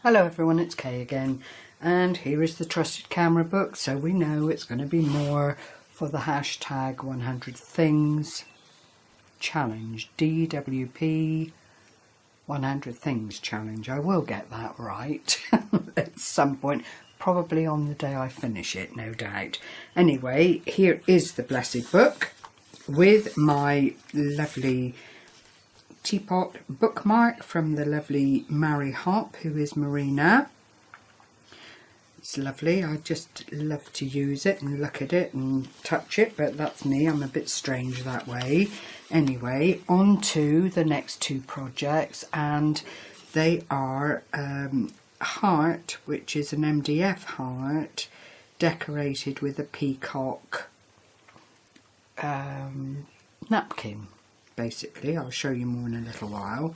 Hello everyone, it's Kay again, and here is the Trusted Camera book, so we know it's going to be more for the hashtag 100 Things Challenge, DWP 100 Things Challenge. I will get that right at some point, probably on the day I finish it, no doubt. Anyway, here is the blessed book with my lovely teapot bookmark from the lovely Mary Hop, who is Marina. It's lovely. I just love to use it and look at it and touch it, but that's me. I'm a bit strange that way. Anyway, on to the next two projects, and they are a heart, which is an MDF heart decorated with a peacock napkin. Basically, I'll show you more in a little while.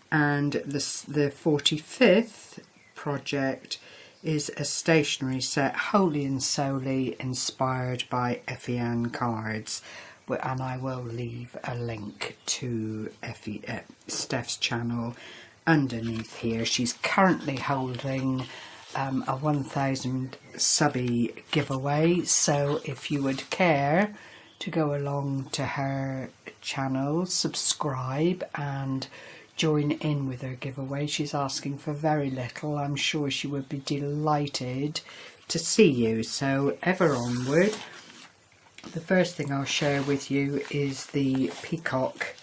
And the 45th project is a stationery set wholly and solely inspired by Effiann cards, and I will leave a link to Steph's channel underneath here. She's currently holding a 1000 subbie giveaway, so if you would care to go along to her channel, subscribe and join in with her giveaway. She's asking for very little. I'm sure she would be delighted to see you, so ever onward. The first thing I'll share with you is the peacock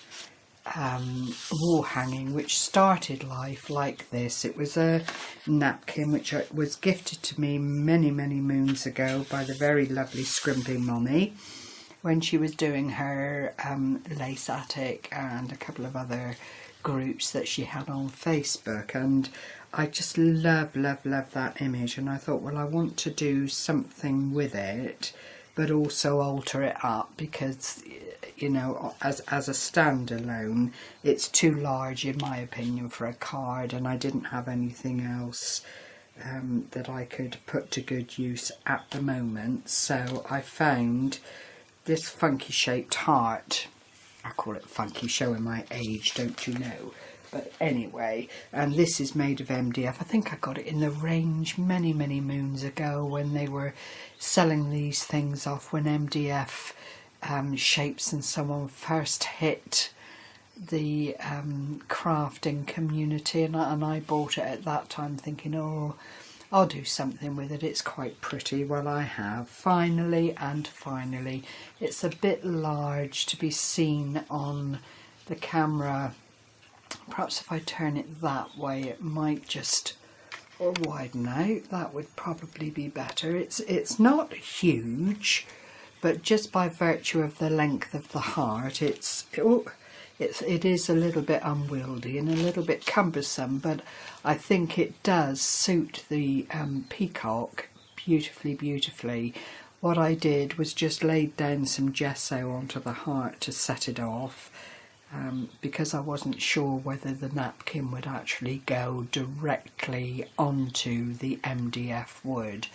wall hanging, which started life like this. It was a napkin which was gifted to me many moons ago by the very lovely scrimping mommy when she was doing her lace attic and a couple of other groups that she had on Facebook, and I just love that image, and I thought, well, I want to do something with it but also alter it up, because you know, as a standalone it's too large in my opinion for a card, and I didn't have anything else that I could put to good use at the moment, so I found this funky shaped heart. I call it funky, showing my age, don't you know? But anyway, and this is made of MDF. I think I got it in the range many moons ago when they were selling these things off, when MDF shapes and so on first hit the crafting community, and I bought it at that time thinking, oh, I'll do something with it, it's quite pretty. Well, I have, finally. It's a bit large to be seen on the camera. Perhaps if I turn it that way it might just widen out. That would probably be better. It's not huge, but just by virtue of the length of the heart, it is a little bit unwieldy and a little bit cumbersome, but I think it does suit the peacock beautifully. What I did was just laid down some gesso onto the heart to set it off, because I wasn't sure whether the napkin would actually go directly onto the MDF wood.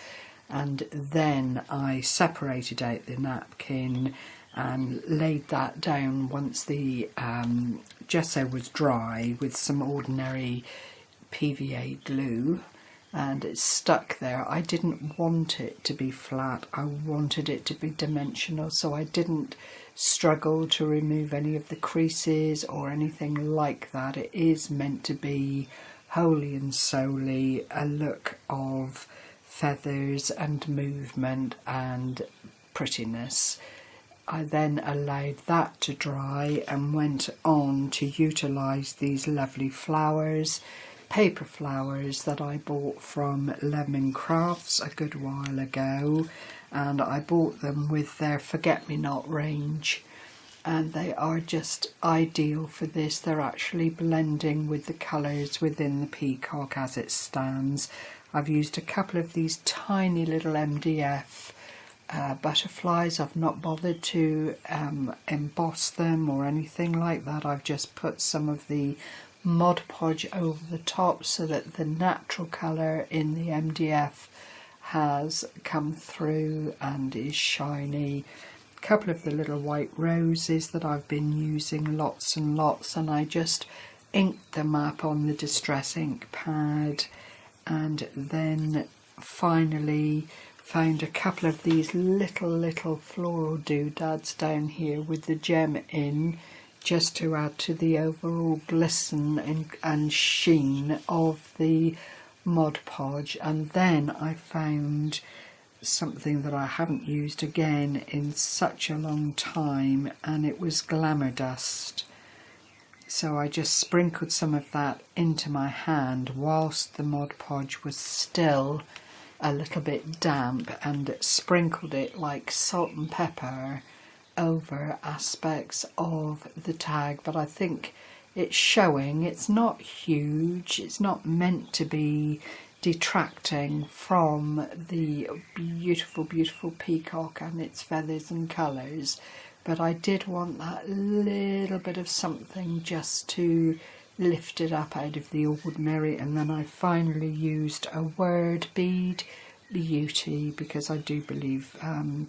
And then I separated out the napkin and laid that down once the gesso was dry with some ordinary PVA glue, and it's stuck there. I didn't want it to be flat, I wanted it to be dimensional, so I didn't struggle to remove any of the creases or anything like that. It is meant to be wholly and solely a look of feathers and movement and prettiness. I then allowed that to dry and went on to utilise these lovely flowers, paper flowers that I bought from Lemon Crafts a good while ago, and I bought them with their Forget-Me-Not range, and they are just ideal for this. They're actually blending with the colours within the peacock as it stands. I've used a couple of these tiny little MDF butterflies. I've not bothered to emboss them or anything like that. I've just put some of the Mod Podge over the top so that the natural colour in the MDF has come through and is shiny. A couple of the little white roses that I've been using lots and lots, and I just inked them up on the Distress ink pad and then finally found a couple of these little floral doodads down here with the gem in, just to add to the overall glisten and sheen of the Mod Podge. And then I found something that I haven't used again in such a long time, and it was glamour dust. So I just sprinkled some of that into my hand whilst the Mod Podge was still a little bit damp, and sprinkled it like salt and pepper over aspects of the tag. But I think it's showing. It's not huge, it's not meant to be detracting from the beautiful peacock and its feathers and colours, but I did want that little bit of something just to lift it up out of the ordinary. And then I finally used a word bead beauty, because I do believe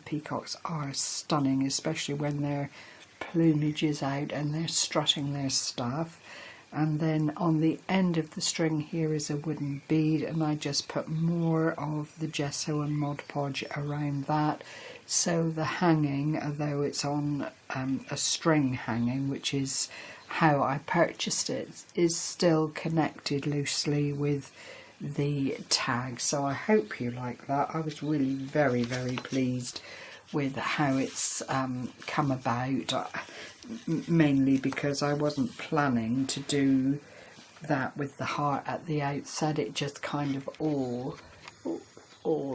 peacocks are stunning, especially when their plumage is out and they're strutting their stuff. And then on the end of the string here is a wooden bead, and I just put more of the gesso and Mod Podge around that, so the hanging, although it's on a string hanging, which is how I purchased it, is still connected loosely with the tag. So I hope you like that. I was really very pleased with how it's come about, mainly because I wasn't planning to do that with the heart at the outset. It just kind of all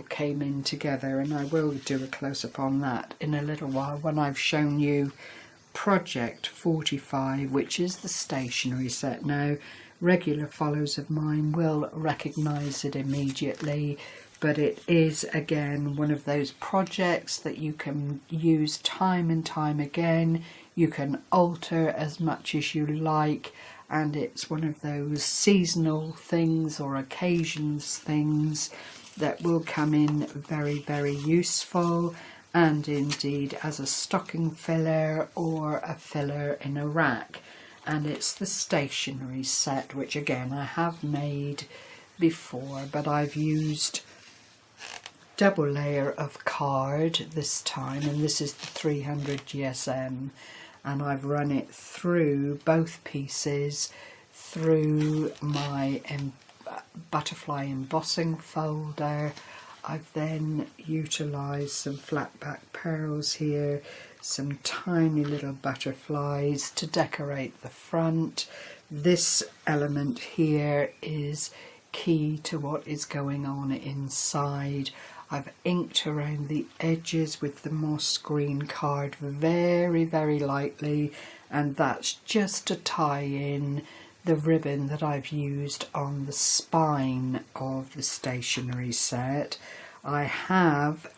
came in together, and I will do a close-up on that in a little while when I've shown you Project 45, which is the stationery set. Now, regular followers of mine will recognise it immediately, but it is again one of those projects that you can use time and time again. You can alter as much as you like, and it's one of those seasonal things or occasions things that will come in very useful, and indeed as a stocking filler or a filler in a rack. And it's the stationery set, which again I have made before, but I've used double layer of card this time, and this is the 300 GSM, and I've run it through both pieces through my butterfly embossing folder. I've then utilised some flat back pearls here, some tiny little butterflies to decorate the front. This element here is key to what is going on inside. I've inked around the edges with the moss green card very lightly, and that's just to tie in the ribbon that I've used on the spine of the stationery set. I have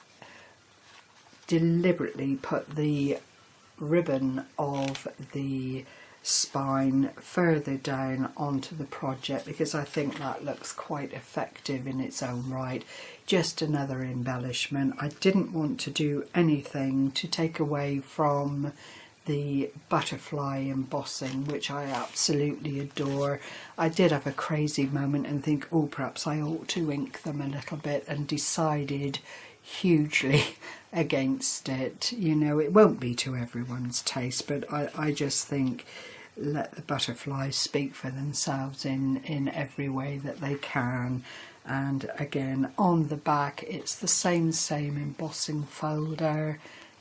deliberately put the ribbon of the spine further down onto the project because I think that looks quite effective in its own right. Just another embellishment. I didn't want to do anything to take away from the butterfly embossing, which I absolutely adore. I did have a crazy moment and think, oh, perhaps I ought to ink them a little bit, and decided hugely against it. You know, it won't be to everyone's taste, but I just think let the butterflies speak for themselves in every way that they can. And again, on the back, it's the same embossing folder,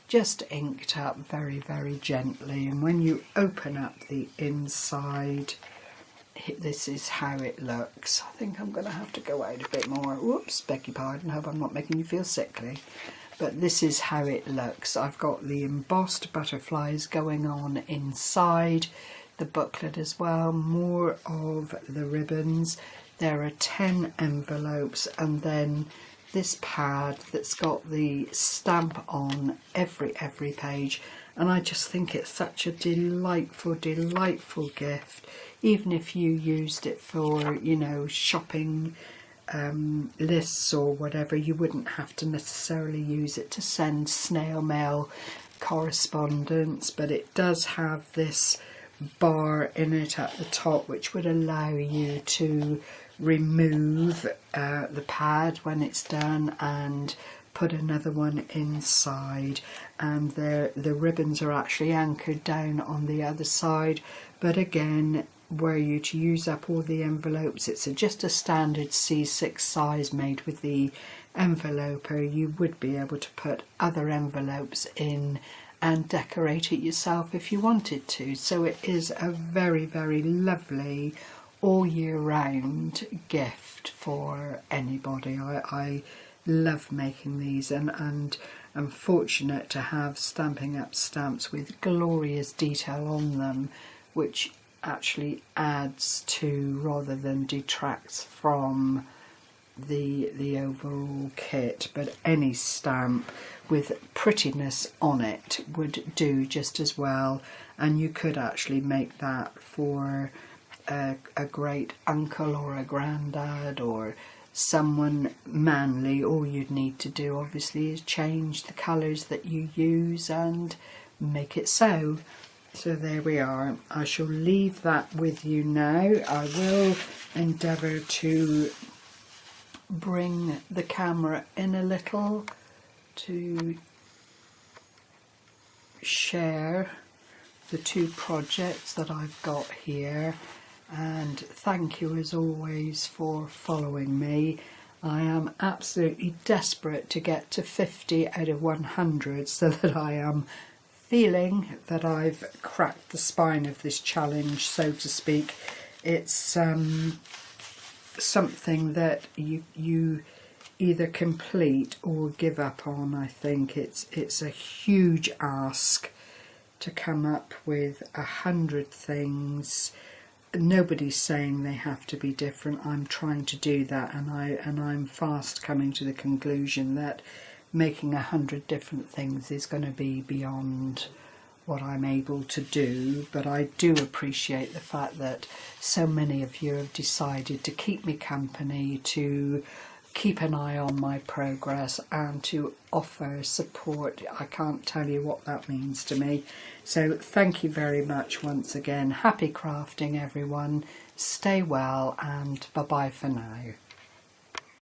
just inked up very gently. And when you open up the inside, this is how it looks. I think I'm going to have to go out a bit more. Whoops, beg your pardon, hope I'm not making you feel sickly. But this is how it looks. I've got the embossed butterflies going on inside the booklet as well, more of the ribbons. There are 10 envelopes, and then this pad that's got the stamp on every page, and I just think it's such a delightful gift. Even if you used it for, you know, shopping lists or whatever, you wouldn't have to necessarily use it to send snail mail correspondence, but it does have this bar in it at the top which would allow you to remove the pad when it's done and put another one inside, and the ribbons are actually anchored down on the other side. But again, were you to use up all the envelopes, it's just a standard C6 size made with the enveloper, you would be able to put other envelopes in and decorate it yourself if you wanted to. So it is a very, very lovely all year round gift for anybody. I love making these, and I'm fortunate to have Stampin' Up stamps with glorious detail on them, which actually adds to rather than detracts from the overall kit. But any stamp with prettiness on it would do just as well, and you could actually make that for a great uncle or a granddad or someone manly. All you'd need to do obviously is change the colours that you use and make it so. So there we are. I shall leave that with you now. I will endeavour to bring the camera in a little to share the two projects that I've got here. And thank you as always for following me. I am absolutely desperate to get to 50 out of 100 so that I am feeling that I've cracked the spine of this challenge, so to speak. It's something that you either complete or give up on. I think it's a huge ask to come up with 100 things. Nobody's saying they have to be different. I'm trying to do that, and I'm fast coming to the conclusion that making 100 different things is going to be beyond what I'm able to do. But I do appreciate the fact that so many of you have decided to keep me company, to keep an eye on my progress, and to offer support. I can't tell you what that means to me. So thank you very much once again. Happy crafting, everyone. Stay well, and bye-bye for now.